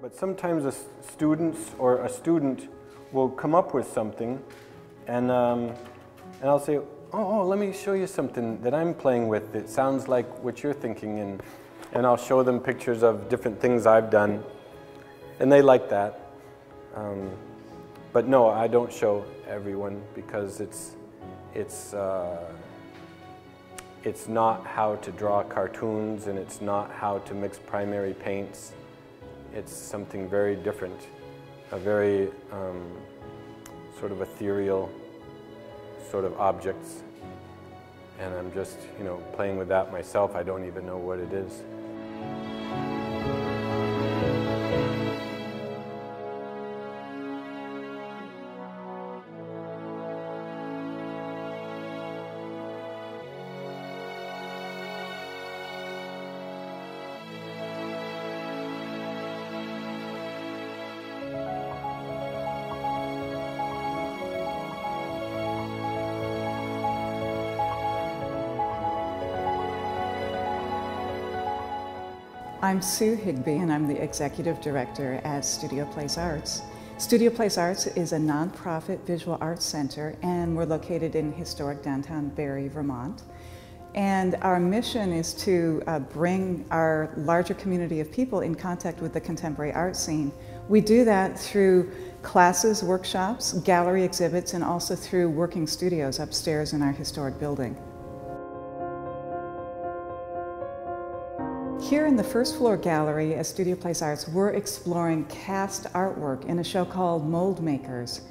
But sometimes a student will come up with something, and I'll say, oh, let me show you something that I'm playing with. It sounds like what you're thinking, and I'll show them pictures of different things I've done, and they like that. But no, I don't show everyone because it's not how to draw cartoons, and it's not how to mix primary paints. It's something very different, a very sort of ethereal sort of objects. And I'm just, playing with that myself. I don't even know what it is. I'm Sue Higbee, and I'm the Executive Director at Studio Place Arts. Studio Place Arts is a nonprofit visual arts center, and we're located in historic downtown Barre, Vermont. And our mission is to bring our larger community of people in contact with the contemporary art scene. We do that through classes, workshops, gallery exhibits, and also through working studios upstairs in our historic building. Here in the first floor gallery at Studio Place Arts, we're exploring cast artwork in a show called Mold Makers.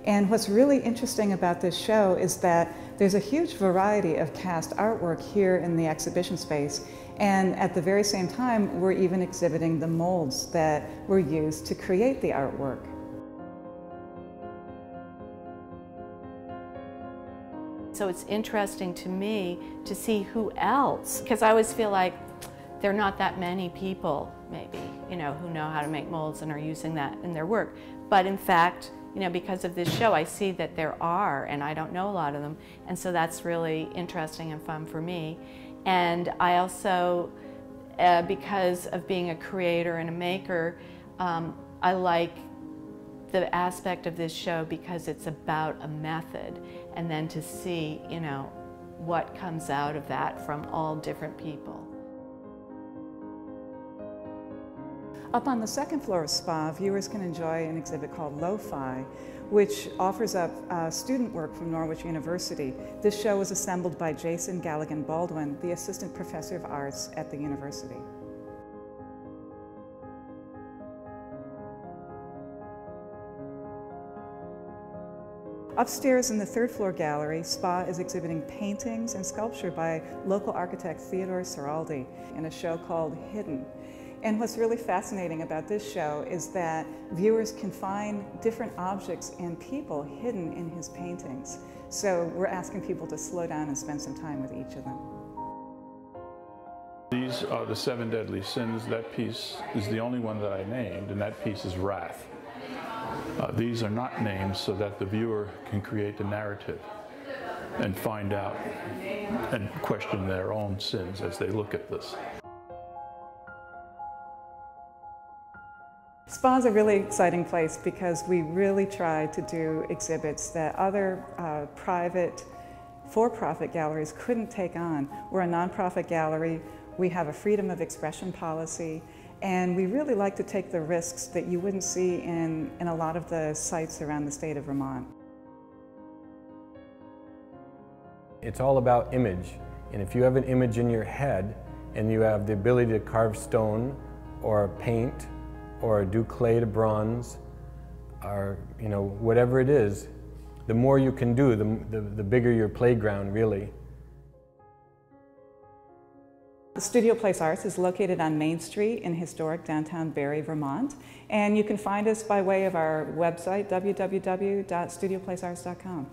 And what's really interesting about this show is that there's a huge variety of cast artwork here in the exhibition space. And at the very same time, we're even exhibiting the molds that were used to create the artwork. So it's interesting to me to see who else, because I always feel like there are not that many people, maybe, who know how to make molds and are using that in their work. But in fact, because of this show, I see that there are, and I don't know a lot of them. And so that's really interesting and fun for me. And I also, because of being a creator and a maker, I like the aspect of this show because it's about a method. And then to see, what comes out of that from all different people. Up on the second floor of SPA, viewers can enjoy an exhibit called Lo-Fi, which offers up student work from Norwich University. This show was assembled by Jason Galligan Baldwin, the Assistant Professor of Arts at the university. Upstairs in the third floor gallery, SPA is exhibiting paintings and sculpture by local architect Theodore Ceraldi in a show called Hidden. And what's really fascinating about this show is that viewers can find different objects and people hidden in his paintings. So we're asking people to slow down and spend some time with each of them. These are the 7 deadly sins. That piece is the only one that I named, and that piece is wrath. These are not named so that the viewer can create the narrative and find out and question their own sins as they look at this. SPA is a really exciting place because we really try to do exhibits that other private, for-profit galleries couldn't take on. We're a nonprofit gallery, we have a freedom of expression policy, and we really like to take the risks that you wouldn't see in a lot of the sites around the state of Vermont. It's all about image, and if you have an image in your head and you have the ability to carve stone or paint or do clay to bronze, or whatever it is, the more you can do, the bigger your playground, really. Studio Place Arts is located on Main Street in historic downtown Barre, Vermont, and you can find us by way of our website, www.studioplacearts.com.